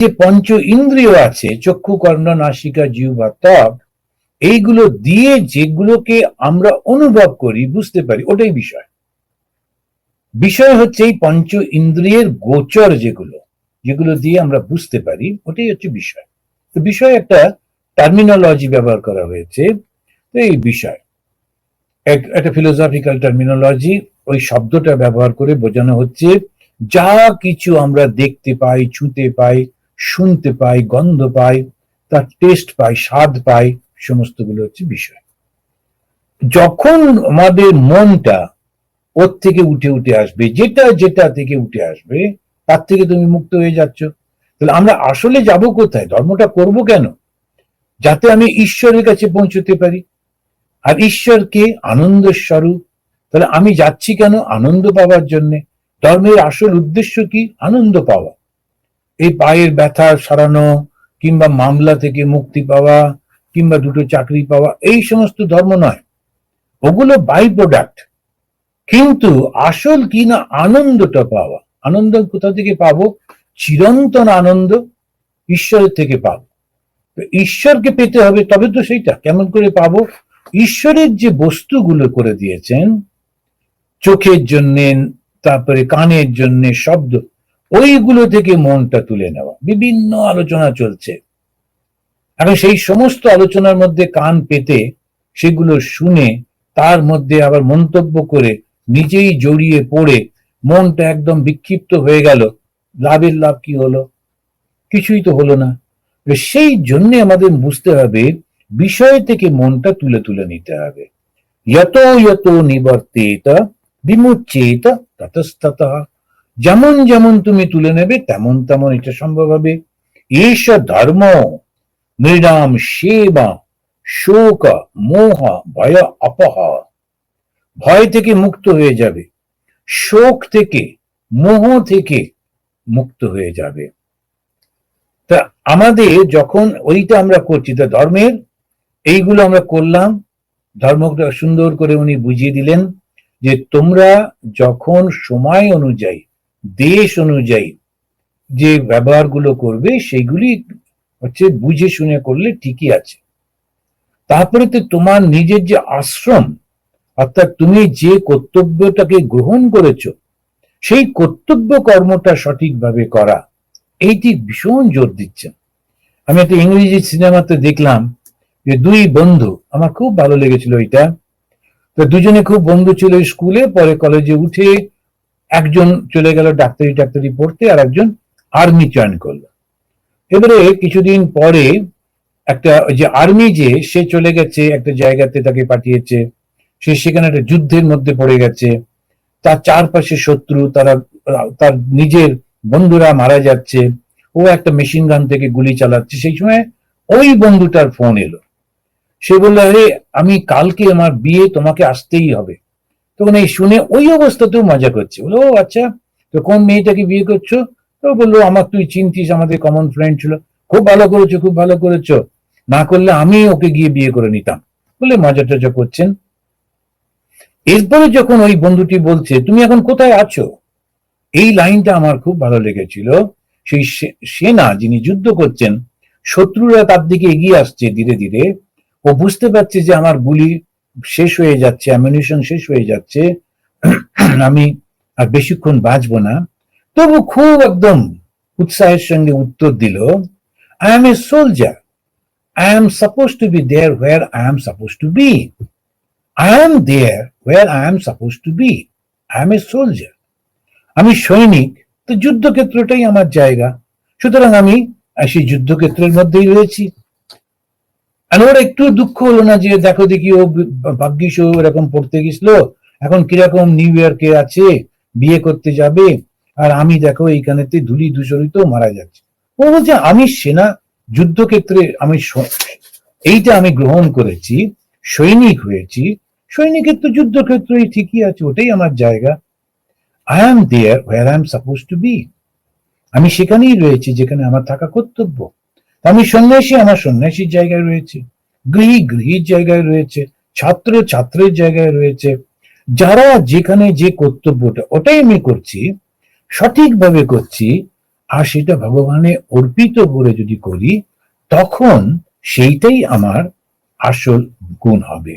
যে পঞ্চ ইন্দ্রিয় আছে, চক্ষু, কর্ণ, নাসিকা, জিহ্বা, ত্বক, এইগুলো দিয়ে যেগুলোকে আমরা অনুভব করি, বুঝতে পারি, ওটাই বিষয়। বিষয় হচ্ছে এই পঞ্চ ইন্দ্রিয়ের গোচর, যেগুলো যেগুলো দিয়ে আমরা বুঝতে পারি, ওটাই হচ্ছে বিষয়। তো বিষয় একটা টার্মিনোলজি ব্যবহার করা হয়েছে। তো এই বিষয় একটা ফিলোসফিক্যাল টার্মিনোলজি, ওই শব্দটা ব্যবহার করে বোঝানো হচ্ছে যা কিছু আমরা দেখতে পাই, ছুঁতে পাই, শুনতে পাই, গন্ধ পাই, তার টেস্ট পাই, স্বাদ পাই, সমস্তগুলো হচ্ছে বিষয়। যখন আমাদের মনটা ওর থেকে উঠে উঠে আসবে, যেটা যেটা থেকে উঠে আসবে তার থেকে তুমি মুক্ত হয়ে যাচ্ছ। তাহলে আমরা আসলে যাব কোথায়? ধর্মটা করব কেন? যাতে আমি ঈশ্বরের কাছে পৌঁছতে পারি। আর ঈশ্বরকে আনন্দ স্বরূপ। তাহলে আমি যাচ্ছি কেন? আনন্দ পাওয়ার জন্য। ধর্মের আসল উদ্দেশ্য কি? আনন্দ পাওয়া। এই পায়ের ব্যথা সারানো, কিংবা মামলা থেকে মুক্তি পাওয়া, কিংবা দুটো চাকরি পাওয়া, এই সমস্ত ধর্ম নয়। ওগুলো বাই প্রোডাক্ট। কিন্তু আসল কি না, আনন্দটা পাওয়া। আনন্দ কোথা থেকে পাবো? চিরন্তন আনন্দ ঈশ্বরের থেকে পাবো। ঈশ্বরকে পেতে হবে, তবে তো সেইটা কেমন করে পাবো? ঈশ্বরের যে বস্তুগুলো করে দিয়েছেন, চোখের জন্য, তারপরে কানের জন্য, শব্দ, ওইগুলো থেকে মনটা তুলে নেওয়া। বিভিন্ন আলোচনা চলছে এখন, সেই সমস্ত আলোচনার মধ্যে কান পেতে সেগুলো শুনে তার মধ্যে আবার মন্তব্য করে নিজেই জড়িয়ে পড়ে মনটা একদম বিক্ষিপ্ত হয়ে গেল। লাভের লাভ কি হলো? কিছুই তো হলো না। সেই জন্য আমাদের বুঝতে হবে, বিষয় থেকে মনটা তুলে তুলে নিতে হবে। যতো যতো নিবর্তেত বিমুচ্যেত ততস্ততঃ। যেমন যেমন তুমি তুলে নেবে তেমন তেমন এটা সম্ভব হবে। এষ ধর্ম নৃণাম সেবা শোক মোহ ভয় অপহ। ভয় থেকে মুক্ত হয়ে যাবে, শোক থেকে, মোহ থেকে মুক্ত হয়ে যাবে। তা আমাদের যখন ওইটা আমরা করছি, তা ধর্মের এইগুলো আমরা করলাম, ধর্মটা সুন্দর করে উনি বুঝিয়ে দিলেন যে তোমরা যখন সময় অনুযায়ী, দেশ অনুযায়ী যে ব্যবহারগুলো করবে, সেইগুলি হচ্ছে বুঝে শুনে করলে ঠিকই আছে। তারপরে তো তোমার নিজের যে আশ্রম, অর্থাৎ তুমি যে কর্তব্যটাকে গ্রহণ করেছো, সেই কর্তব্য কর্মটা সঠিকভাবে করা, এইটি ভীষণ জোর দিচ্ছেন। আমি একটা ইংরেজি সিনেমাতে দেখলাম যে দুই বন্ধু, আমার খুব ভালো লেগেছিল এটা। তো দুজনে খুব বন্ধু ছিল স্কুলে, পরে কলেজে উঠে একজন চলে গেল ডাক্তারি পড়তে, আর একজন আর্মি জয়েন করলো। এবারে কিছুদিন পরে একটা যে আর্মি, যে সে চলে গেছে একটা জায়গাতে, তাকে পাঠিয়েছে, সে সেখানে একটা যুদ্ধের মধ্যে পড়ে গেছে। তার চারপাশে শত্রু, তার নিজের বন্ধুরা মারা যাচ্ছে, ও একটা মেশিন গান থেকে গুলি চালাচ্ছে। সেই সময় ওই বন্ধুটার ফোন এলো। সে বললো, আরে আমি কালকে আমার বিয়ে, তোমাকে আসতেই হবে। তখন এই শুনে ওই অবস্থাতেও মজা করছে, বলো ও আচ্ছা, তো কোন মেয়েটাকে বিয়ে করছো? তো বললো, আমার তুই চিনতিস, আমাদের কমন ফ্রেন্ড ছিল। খুব ভালো করেছো, খুব ভালো করেছো, না করলে আমি ওকে গিয়ে বিয়ে করে নিতাম, বলে মজা টজা করছেন। এরপরে যখন ওই বন্ধুটি বলছে, তুমি এখন কোথায় আছো, এই লাইনটা আমার খুব ভালো লেগেছিল। সেই সেনা যিনি যুদ্ধ করছেন, শত্রুরা তার দিকে এগিয়ে আসছে ধীরে ধীরে। ও বুঝতে পারছে যে আমার গুলি শেষ হয়ে যাচ্ছে, অ্যামিউনিশন শেষ হয়ে যাচ্ছে, আমি আর বেশিক্ষণ বাঁচবো না। তবু খুব একদম উৎসাহের সঙ্গে উত্তর দিল, I am a soldier, I am suppose to be there where I am suppose to be. I am there where I am supposed to be. I am a soldier. আমি সৈনিক, তো যুদ্ধক্ষেত্রটাই আমার জায়গা, সুতরাং আমি সেই যুদ্ধক্ষেত্রের মধ্যেই রয়েছি। আর ওর একটু দুঃখ হলো না যে দেখো দেখি ও ভাগ্যিস ও এরকম পড়তে গেছিল, এখন কিরকম নিউ ইয়র্কে আছে, বিয়ে করতে যাবে, আর আমি দেখো এইখানেতে ধুলি ধূসরিত মারা যাচ্ছে। ও বলছে, আমি সেনা যুদ্ধক্ষেত্রে, আমি এইটা আমি গ্রহণ করেছি, সৈনিক হয়েছি, সৈনিকের তো যুদ্ধক্ষেত্রই ঠিকই আছে, ওটাই আমার জায়গা। I am there where I am suppose to be. আমি সেখানেই রয়েছি যেখানে আমার থাকা কর্তব্য। আমি সন্ন্যাসী, আমার সন্ন্যাসীর জায়গায় রয়েছে, গৃহী গৃহীর জায়গায় রয়েছে, ছাত্র ছাত্রের জায়গায় রয়েছে। যারা যেখানে যে কর্তব্যটা, ওটাই আমি করছি, সঠিকভাবে করছি, আর সেটা ভগবানে অর্পিত করে যদি করি, তখন সেইটাই আমার আসল গুণ হবে।